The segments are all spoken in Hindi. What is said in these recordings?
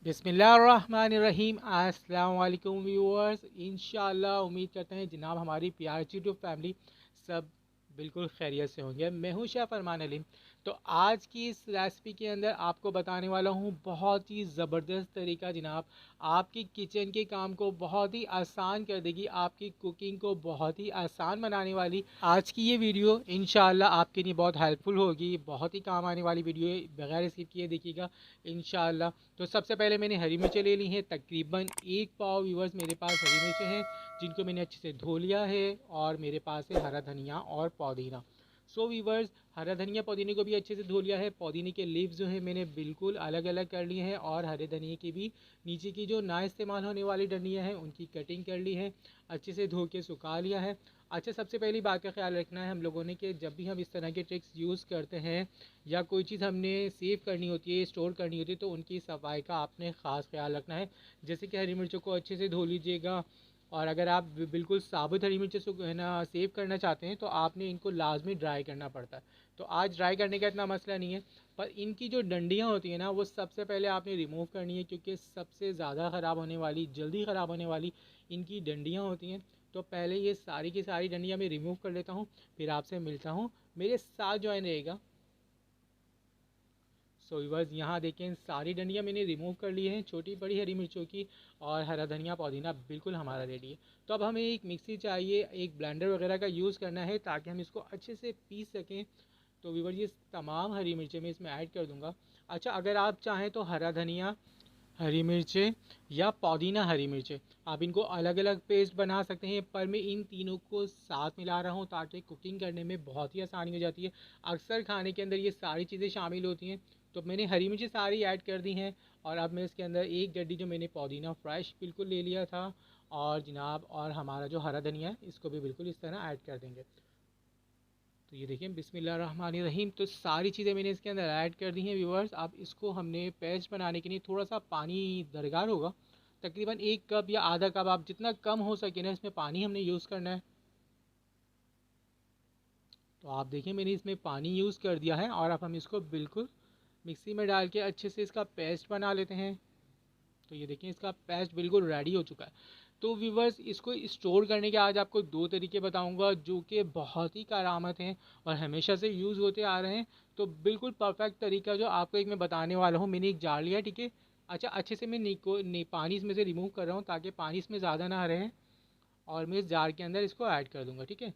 बिस्मिल्लाहिर्रहमानिर्रहीम। अस्सलाम वालेकुम व्यूअर्स। इंशाअल्लाह उम्मीद करते हैं जनाब हमारी प्यार यूट्यूब फैमिली सब बिल्कुल खैरियत से होंगे। मैं हूं शेफ़ अरमान अलीम। तो आज की इस रेसिपी के अंदर आपको बताने वाला हूं बहुत ही ज़बरदस्त तरीका जनाब, आपकी किचन के काम को बहुत ही आसान कर देगी, आपकी कुकिंग को बहुत ही आसान बनाने वाली आज की ये वीडियो इंशाअल्लाह आपके लिए बहुत हेल्पफुल होगी, बहुत ही काम आने वाली वीडियो है। बगैर स्किप किए देखिएगा इंशाअल्लाह। तो सबसे पहले मैंने हरी मिर्चें ले ली हैं, तकरीबन एक पाव व्यूवर्स मेरे पास हरी मिर्चें हैं जिनको मैंने अच्छे से धो लिया है। और मेरे पास है हरा धनिया और पुदीना। सो व्यूवर्स, हरा धनिया पुदीने को भी अच्छे से धो लिया है। पुदीने के लीव्स जो है मैंने बिल्कुल अलग अलग कर लिए हैं और हरे धनिए की भी नीचे की जो ना इस्तेमाल होने वाली डंडियाँ हैं उनकी कटिंग कर ली है, अच्छे से धो के सुखा लिया है। अच्छा, सबसे पहली बात का ख्याल रखना है हम लोगों ने कि जब भी हम इस तरह के ट्रिक्स यूज़ करते हैं या कोई चीज़ हमने सेव करनी होती है, स्टोर करनी होती है, तो उनकी सफाई का आपने ख़ास ख्याल रखना है। जैसे कि हरी मिर्चों को अच्छे से धो लीजिएगा। और अगर आप बिल्कुल साबुत हरी मिर्चें है ना सेव करना चाहते हैं तो आपने इनको लाजमी ड्राई करना पड़ता है। तो आज ड्राई करने का इतना मसला नहीं है, पर इनकी जो डंडियाँ होती हैं ना वो सबसे पहले आपने रिमूव करनी है, क्योंकि सबसे ज़्यादा ख़राब होने वाली, जल्दी ख़राब होने वाली इनकी डंडियाँ होती हैं। तो पहले ये सारी की सारी डंडियाँ मैं रिमूव कर लेता हूँ, फिर आपसे मिलता हूँ। मेरे साथ ज्वाइन रहेगा। सो व्यूअर्स, यहाँ देखें सारी डंडियाँ मैंने रिमूव कर ली हैं, छोटी बड़ी हरी मिर्चों की। और हरा धनिया पुदीना बिल्कुल हमारा रेडी है। तो अब हमें एक मिक्सी चाहिए, एक ब्लेंडर वगैरह का यूज़ करना है ताकि हम इसको अच्छे से पीस सकें। तो व्यूअर्स, ये तमाम हरी मिर्चें मैं इसमें ऐड कर दूँगा। अच्छा, अगर आप चाहें तो हरा धनिया हरी मिर्चें या पुदीना हरी मिर्चें आप इनको अलग अलग पेस्ट बना सकते हैं, पर मैं इन तीनों को साथ मिला रहा हूँ ताकि कुकिंग करने में बहुत ही आसानी हो जाती है। अक्सर खाने के अंदर ये सारी चीज़ें शामिल होती हैं। तो मैंने हरी मिर्चें सारी ऐड कर दी हैं। और अब मैं इसके अंदर एक गड्डी जो मैंने पुदीना फ्रेश बिल्कुल ले लिया था और जनाब, और हमारा जो हरा धनिया है इसको भी बिल्कुल इस तरह ऐड कर देंगे। तो ये देखिए बिस्मिल्लाहिर्रहमानिर्रहीम। तो सारी चीज़ें मैंने इसके अंदर ऐड कर दी हैं व्यूअर्स। अब इसको हमने पेस्ट बनाने के लिए थोड़ा सा पानी दरकार होगा, तकरीबन एक कप या आधा कप, आप जितना कम हो सके ना इसमें पानी हमने यूज़ करना है। तो आप देखिए मैंने इसमें पानी यूज़ कर दिया है और अब हम इसको बिल्कुल मिक्सी में डाल के अच्छे से इसका पेस्ट बना लेते हैं। तो ये देखिए इसका पेस्ट बिल्कुल रेडी हो चुका है। तो व्यूवर्स, इसको स्टोर करने के आज आपको दो तरीके बताऊंगा जो कि बहुत ही कारआमद हैं और हमेशा से यूज़ होते आ रहे हैं। तो बिल्कुल परफेक्ट तरीका जो आपको एक मैं बताने वाला हूँ। मैंने एक जार लिया, ठीक है। अच्छा, अच्छे से मैं पानी इसमें से रिमूव कर रहा हूँ ताकि पानी इसमें ज़्यादा ना रहे। और मैं इस जार के अंदर इसको ऐड कर दूँगा, ठीक है।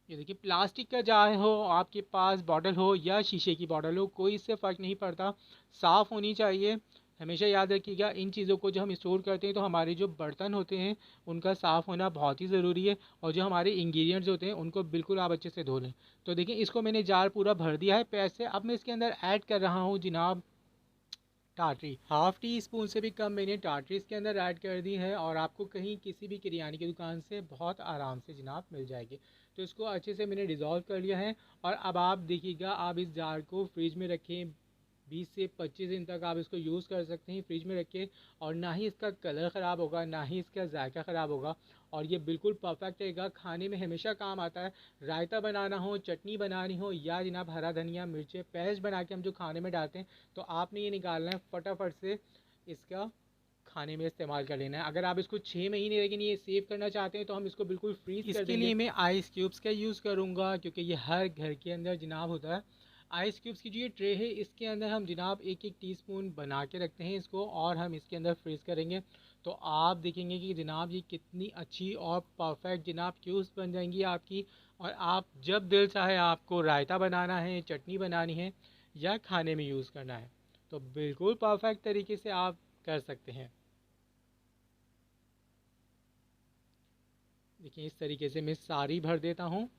ये देखिए प्लास्टिक का जार हो आपके पास, बॉटल हो या शीशे की बॉटल हो, कोई इससे फ़र्क नहीं पड़ता, साफ़ होनी चाहिए। हमेशा याद रखिएगा इन चीज़ों को जब हम स्टोर करते हैं तो हमारे जो बर्तन होते हैं उनका साफ़ होना बहुत ही ज़रूरी है। और जो हमारे इंग्रेडिएंट्स होते हैं उनको बिल्कुल आप अच्छे से धो लें। तो देखिए इसको मैंने जार पूरा भर दिया है पैसे से। अब मैं इसके अंदर ऐड कर रहा हूँ जनाब टाटरी। हाफ़ टी स्पून से भी कम मैंने टाटरी इसके अंदर ऐड कर दी है और आपको कहीं किसी भी किराने की दुकान से बहुत आराम से जनाब मिल जाएगी। तो इसको अच्छे से मैंने डिज़ोल्व कर लिया है। और अब आप देखिएगा, आप इस जार को फ्रिज में रखें, 20 से 25 दिन तक आप इसको यूज़ कर सकते हैं फ्रिज में रख के। और ना ही इसका कलर ख़राब होगा, ना ही इसका जायका ख़राब होगा। और ये बिल्कुल परफेक्ट रहेगा, खाने में हमेशा काम आता है। रायता बनाना हो, चटनी बनानी हो, या जनाब हरा धनिया मिर्चें पेस्ट बना के हम जो खाने में डालते हैं, तो आपने ये निकालना है फटाफट से इसका खाने में इस्तेमाल कर लेना है। अगर आप इसको 6 महीने लेकिन ये सेव करना चाहते हैं तो हम इसको बिल्कुल फ्रीज कर देंगे। इसके लिए मैं आइस क्यूब्स का यूज़ करूँगा क्योंकि ये हर घर के अंदर जनाब होता है। आइस क्यूब्स की जो ये ट्रे है इसके अंदर हम जनाब एक एक टीस्पून बना के रखते हैं इसको, और हम इसके अंदर फ्रीज़ करेंगे। तो आप देखेंगे कि जनाब ये कितनी अच्छी और परफेक्ट जनाब क्यूब्स बन जाएंगी आपकी। और आप जब दिल चाहे आपको रायता बनाना है, चटनी बनानी है या खाने में यूज़ करना है, तो बिल्कुल परफेक्ट तरीके से आप कर सकते हैं। देखिए इस तरीके से मैं सारी भर देता हूँ।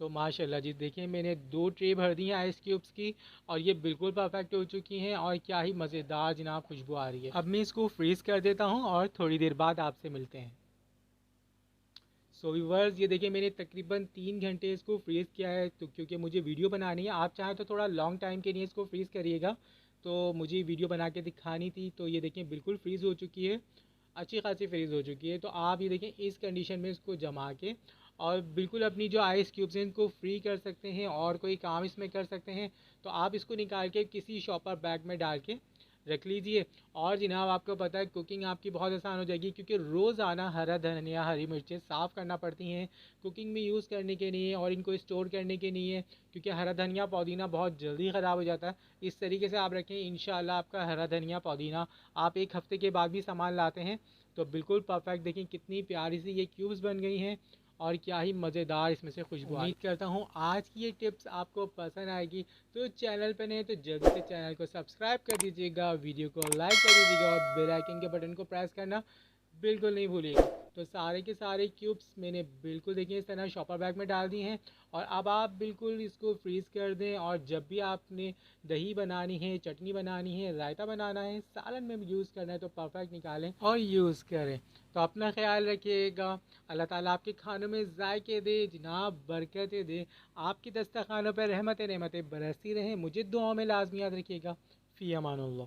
तो माशाल्लाह जी, देखिए मैंने 2 ट्रे भर दी हैं आइस क्यूब्स की और ये बिल्कुल परफेक्ट हो चुकी हैं और क्या ही मज़ेदार जनाब खुशबू आ रही है। अब मैं इसको फ्रीज़ कर देता हूँ और थोड़ी देर बाद आपसे मिलते हैं। सो व्यूअर्स, ये देखिए मैंने तकरीबन 3 घंटे इसको फ्रीज़ किया है, तो क्योंकि मुझे वीडियो बनानी है। आप चाहें तो थोड़ा लॉन्ग टाइम के लिए इसको फ्रीज़ करिएगा, तो मुझे वीडियो बना के दिखानी थी। तो ये देखिए बिल्कुल फ्रीज़ हो चुकी है, अच्छी खासी फ्रीज़ हो चुकी है। तो आप ये देखें इस कंडीशन में इसको जमा के और बिल्कुल अपनी जो आइस क्यूब्स हैं इनको फ्री कर सकते हैं और कोई काम इसमें कर सकते हैं। तो आप इसको निकाल के किसी शॉपर बैग में डाल के रख लीजिए। और जनाब आपको पता है कुकिंग आपकी बहुत आसान हो जाएगी, क्योंकि रोज़ाना हरा धनिया हरी मिर्चें साफ़ करना पड़ती हैं कुकिंग में यूज़ करने के लिए और इनको स्टोर करने के लिए, क्योंकि हरा धनिया पुदीना बहुत जल्दी ख़राब हो जाता है। इस तरीके से आप रखें, इंशाल्लाह आपका हरा धनिया पुदीना आप 1 हफ़्ते के बाद भी सामान लाते हैं तो बिल्कुल परफेक्ट। देखें कितनी प्यारी सी ये क्यूब्स बन गई हैं और क्या ही मज़ेदार इसमें से खुशबू। उम्मीद करता हूँ आज की ये टिप्स आपको पसंद आएगी। तो चैनल पर नहीं तो जल्दी से चैनल को सब्सक्राइब कर दीजिएगा, वीडियो को लाइक कर दीजिएगा और बेल आइकन के बटन को प्रेस करना बिल्कुल नहीं भूलिएगा। तो सारे के सारे क्यूब्स मैंने बिल्कुल देखिए इस तरह शॉपर बैग में डाल दिए हैं। और अब आप बिल्कुल इसको फ्रीज़ कर दें और जब भी आपने दही बनानी है, चटनी बनानी है, रायता बनाना है, सालन में यूज़ करना है तो परफेक्ट निकालें और यूज़ करें। तो अपना ख्याल रखिएगा। अल्लाह ताला आपके खानों में जायके दे, जनाब बरकतें दे, आपकी दस्तरखानों पर रहमतें नेमतें बरसती रहें। मुझे दुआओं में लाजमी याद रखिएगा। फ़ी अमानुल्लाह।